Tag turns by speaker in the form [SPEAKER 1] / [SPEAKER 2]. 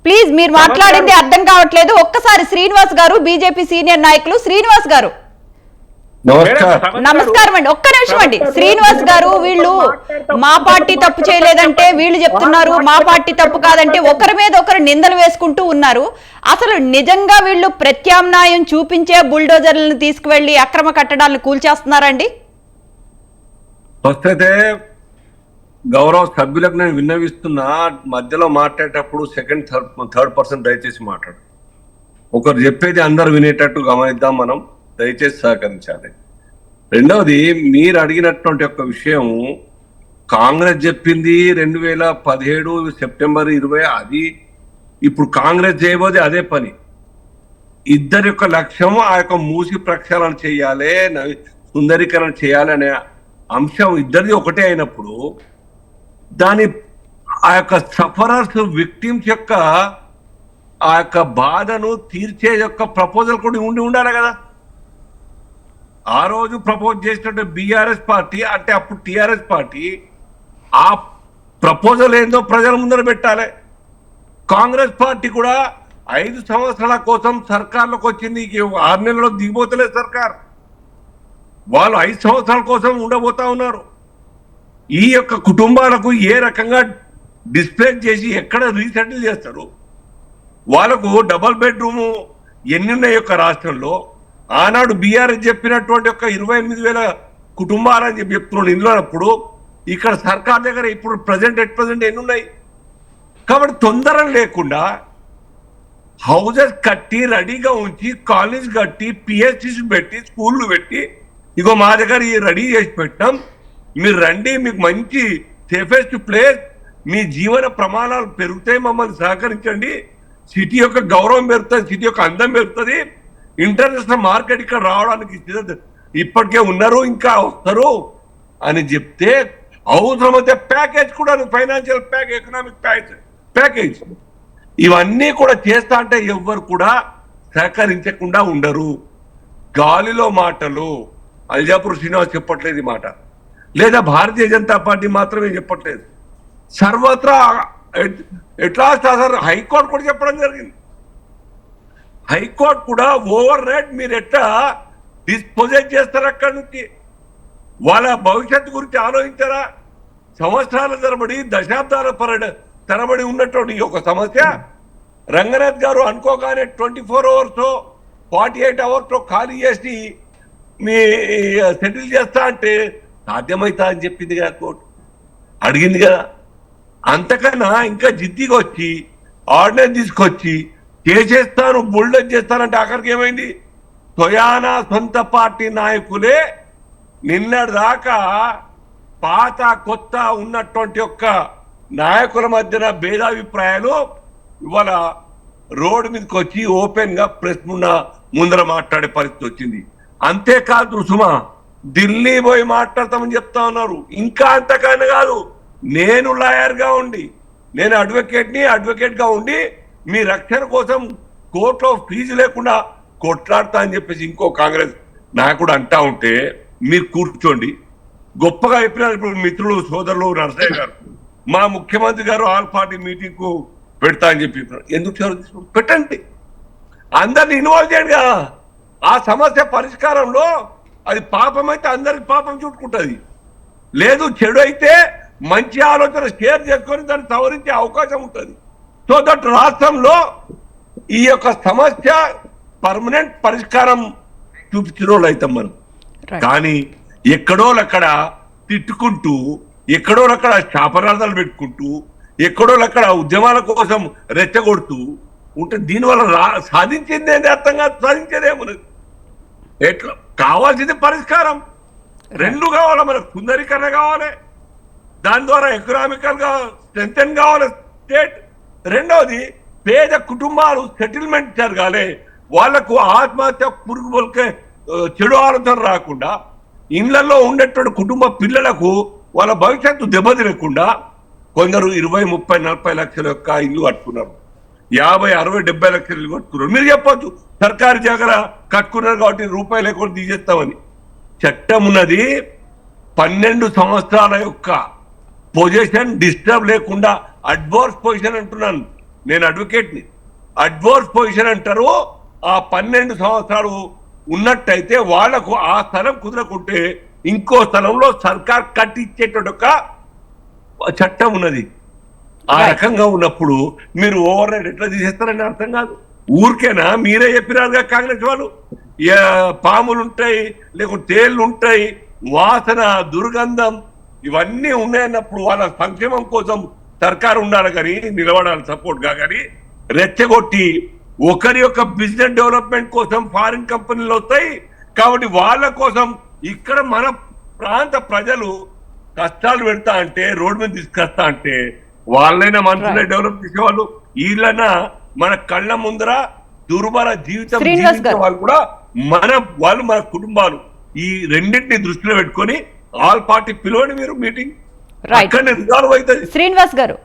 [SPEAKER 1] Please మీరు మాట్లాడింది అర్థం కావట్లేదు. ఒక్కసారి శ్రీనివాస్ గారు, బీజేపీ సీనియర్ నాయకులు శ్రీనివాస్ గారు. నమస్కారం అండి. ఒక్క నిమిషం అండి. శ్రీనివాస్ గారు, వీళ్ళు మా పార్టీ తప్పు చేయలేదంటే వీళ్ళు చెప్తున్నారు, మా పార్టీ తప్పు కాదంటే ఒకరి మీద ఒకరు నిందలు వేసుకుంటూ ఉన్నారు. అసలు నిజంగా వీళ్ళు ప్రత్యామ్నాయం చూపించే బుల్డోజర్లను తీసుకువెళ్లి అక్రమ కట్టడాలను కూల్చేస్తున్నారండి?
[SPEAKER 2] ఫస్ట్ అయితే గౌరవ సభ్యులకు నేను విన్నవిస్తున్నా, మధ్యలో మాట్లాడేటప్పుడు సెకండ్ థర్డ్ పర్సన్ దయచేసి మాట్లాడు. ఒకరు చెప్పేది అందరు వినేటట్టు గమనిద్దాం, మనం దయచేసి సహకరించాలి. రెండవది, మీరు అడిగినటువంటి ఒక విషయం, కాంగ్రెస్ చెప్పింది 2017 సెప్టెంబర్ 20, అది ఇప్పుడు కాంగ్రెస్ చేయబోది అదే పని. ఇద్దరి యొక్క లక్ష్యం ఆ యొక్క మూసి ప్రక్షాళన చేయాలి, సుందరీకరణ చేయాలి అనే అంశం ఇద్దరిది ఒకటే అయినప్పుడు, దాని ఆ యొక్క సఫరర్స్ విక్టిమ్స్ యొక్క ఆ యొక్క బాధను తీర్చే యొక్క ప్రపోజల్ కూడా ఉండాలి కదా. ఆ రోజు ప్రపోజ్ చేసినట్టు బీఆర్ఎస్ పార్టీ, అంటే అప్పుడు టిఆర్ఎస్ పార్టీ, ఆ ప్రపోజల్ ఏందో ప్రజల ముందర పెట్టాలి. కాంగ్రెస్ పార్టీ కూడా 5 సంవత్సరాల కోసం సర్కార్లోకి వచ్చింది, 6 నెలల్లో దిగిపోతలేదు సర్కార్. వాళ్ళు 5 సంవత్సరాల కోసం ఉండబోతా ఉన్నారు. ఈ యొక్క కుటుంబాలకు ఏ రకంగా డిస్ప్లేస్ చేసి ఎక్కడ రీసెటిల్ చేస్తారు? వాళ్ళకు డబల్ బెడ్రూము ఎన్ని ఉన్నాయి యొక్క రాష్ట్రంలో? ఆనాడు బీఆర్ఎస్ చెప్పినటువంటి ఒక 28,000 కుటుంబాలని చెప్తున్నాడు ఇందులో. అప్పుడు ఇక్కడ సర్కార్ దగ్గర ఇప్పుడు ప్రజెంట్ ఎన్ని ఉన్నాయి? కాబట్టి తొందర లేకుండా హౌజెస్ కట్టి రెడీగా ఉంచి, కాలేజ్ కట్టి, పిహెచ్సి పెట్టి, స్కూళ్ళు పెట్టి, ఇగో మా దగ్గర రెడీ చేసి పెట్టాం, మీరు రండి, మీకు మంచి సేఫెస్ట్ ప్లేస్, మీ జీవన ప్రమాణాలు పెరుగుతాయి, మమ్మల్ని సహకరించండి, సిటీ యొక్క గౌరవం పెరుగుతుంది, సిటీ యొక్క అందం పెరుగుతుంది, ఇంటర్నేషనల్ మార్కెట్ ఇక్కడ రావడానికి ఇప్పటికే ఉన్నారు, ఇంకా వస్తారు అని చెప్తే, అవసరమైతే ప్యాకేజ్ కూడా, ఫైనాన్షియల్ ప్యాకేజ్, ఎకనామిక్ ప్యాకేజ్ ఇవన్నీ కూడా చేస్తా అంటే ఎవ్వరు కూడా సహకరించకుండా ఉండరు. గాలిలో మాటలు అల్జాపూర్ శ్రీనివాస్ చెప్పట్లేదు ఈ మాట, లేదా భారతీయ జనతా పార్టీ మాత్రమే చెప్పట్లేదు, సర్వత్రా ఎట్లా సార్ హైకోర్టు కూడా చెప్పడం జరిగింది. హైకోర్టు కూడా ఓవర్ రేట్ మీరు ఎట్లా డిస్పోజెస్ చేస్తారు అక్కడి నుంచి? వాళ్ళ భవిష్యత్తు గురించి ఆలోచించారా? సంవత్సరాల తరబడి, దశాబ్దాల తరబడి ఉన్నటువంటి ఒక సమస్య రంగనాథ్ గారు అనుకోగానే 24 అవర్స్ 48 అవర్స్ ఖాళీ చేసి మీ సెటిల్ చేస్తా అంటే సాధ్యమవుతా అని చెప్పింది కదా కోర్టు, అడిగింది కదా. అంతకన్నా ఇంకా జిద్దిగా వచ్చి ఆర్డినెన్స్ తీసుకొచ్చి చేసేస్తాను, బుల్డోజ్ చేస్తానంటే ఆఖరికి ఏమైంది? సొయానా సొంత పార్టీ నాయకులే నిన్నటిదాకా పాత కొత్త ఉన్నటువంటి యొక్క నాయకుల మధ్యన భేదాభిప్రాయాలు ఇవాళ రోడ్డు మీదకి వచ్చి ఓపెన్ గా ప్రెస్ ముందర మాట్లాడే పరిస్థితి వచ్చింది. అంతేకాదు సుమా, ఢిల్లీ పోయి మాట్లాడతామని చెప్తా ఉన్నారు. ఇంకా అంతకన్నా కాదు, నేను లాయర్ గా ఉండి, నేను అడ్వకేట్ గా ఉండి మీ రక్షణ కోసం కోర్టులో ఫీజు లేకుండా కొట్లాడతా అని చెప్పేసి ఇంకో కాంగ్రెస్ నాయకుడు అంటా ఉంటే మీరు కూర్చోండి. గొప్పగా చెప్పినారు ఇప్పుడు మిత్రులు సోదరులు నరసయ్య గారు, మా ముఖ్యమంత్రి గారు ఆల్ పార్టీ మీటింగ్ కు పెడతా అని చెప్పి. ఎందుకు చొరవ పెట్టండి, అందరిని ఇన్వాల్వ్ చేయండి కదా. ఆ సమస్య పరిష్కారంలో అది పాపం అయితే అందరికి పాపం చుట్టుకుంటుంది, లేదు చెడు అయితే మంచి ఆలోచన షేర్ చేసుకొని దాన్ని సవరించే అవకాశం ఉంటుంది. సో దట్ రాష్ట్రంలో ఈ యొక్క సమస్య పర్మనెంట్ పరిష్కారం చూపించిన వాళ్ళు అవుతాం మనం. కానీ ఎక్కడోళ్ళక్కడ తిట్టుకుంటూ, ఎక్కడోళ్ళక్కడ శాపనార్థాలు పెట్టుకుంటూ, ఎక్కడోళ్ళక్కడ ఉద్యమాల కోసం రెచ్చగొడుతూ ఉంటే దీనివల్ల సాధించింది ఏంటి అర్థం కాదు, సాధించేదేమన్నది. ఎట్లా కావాల్సింది పరిష్కారం రెండు కావాలి మనకు, సుందరీకరణ కావాలి, దాని ద్వారా ఎకనామికల్ గా స్ట్రెంథెన్ కావాలి స్టేట్. రెండవది పేద కుటుంబాలు సెటిల్మెంట్ జరగాలి, వాళ్లకు ఆత్మహత్య పురుగు మొలకే చెడు ఆలోచన రాకుండా, ఇళ్లలో ఉండేటువంటి కుటుంబ పిల్లలకు వాళ్ళ భవిష్యత్తు దెబ్బతినకుండా. కొందరు 20, 30, 40 లక్షల యొక్క ఇల్లు కట్టుకున్నారు, 50, 60, 70 లక్షల ఇల్లు కట్టుకున్నారు. మీరు చెప్పొచ్చు సర్కారు జాగర కట్టుకున్నారు కాబట్టి రూపాయలు లేకుండా తీసేస్తామని. చట్టం ఉన్నది 12 సంవత్సరాల యొక్క పొజిషన్ డిస్టర్బ్ లేకుండా, అడ్వర్స్ పొజిషన్ అంటున్నాను, నేను అడ్వకేట్ని. అడ్వర్స్ పొజిషన్ అంటారు. ఆ 12 సంవత్సరాలు ఉన్నట్టయితే వాళ్లకు ఆ స్థలం కుదరకుంటే ఇంకో స్థలంలో సర్కార్ కట్టించేటువంటి ఒక చట్టం ఉన్నది. ఆ రకంగా ఉన్నప్పుడు మీరు ఓవర్ రైడ్ ఎట్లా తీసేస్తారని అర్థం కాదు. ఊరికేనా మీరే చెప్పినారుగా కాంగ్రెస్ వాళ్ళు, పాములు ఉంటాయి, లేకుంటే తేళ్లు ఉంటాయి, వాసన, దుర్గంధం ఇవన్నీ ఉన్నాయన్నప్పుడు వాళ్ళ సంక్షేమం కోసం సర్కారు ఉండాలి కానీ, నిలబడాలి సపోర్ట్ గా. కానీ రెచ్చగొట్టి ఒకరి యొక్క బిజినెస్ డెవలప్మెంట్ కోసం ఫారిన్ కంపెనీలు వస్తాయి కాబట్టి వాళ్ళ కోసం ఇక్కడ మన ప్రాంత ప్రజలు కష్టాలు పెడతా అంటే, రోడ్డు మీద తీసుకొస్తా అంటే వాళ్ళైనా మనుషులే డెవలప్ చేసేవాళ్ళు. వీళ్ళైనా మన కళ్ళ ముందర దుర్భర జీవితం జీవించే వాళ్ళు కూడా వాళ్ళు మన కుటుంబాలు. ఈ రెండింటిని దృష్టిలో పెట్టుకొని ఆల్ పార్టీ పిలవండి మీరు మీటింగ్, అక్కడనే రిజాల్వ్ అవుతుంది.
[SPEAKER 1] శ్రీనివాస్ గారు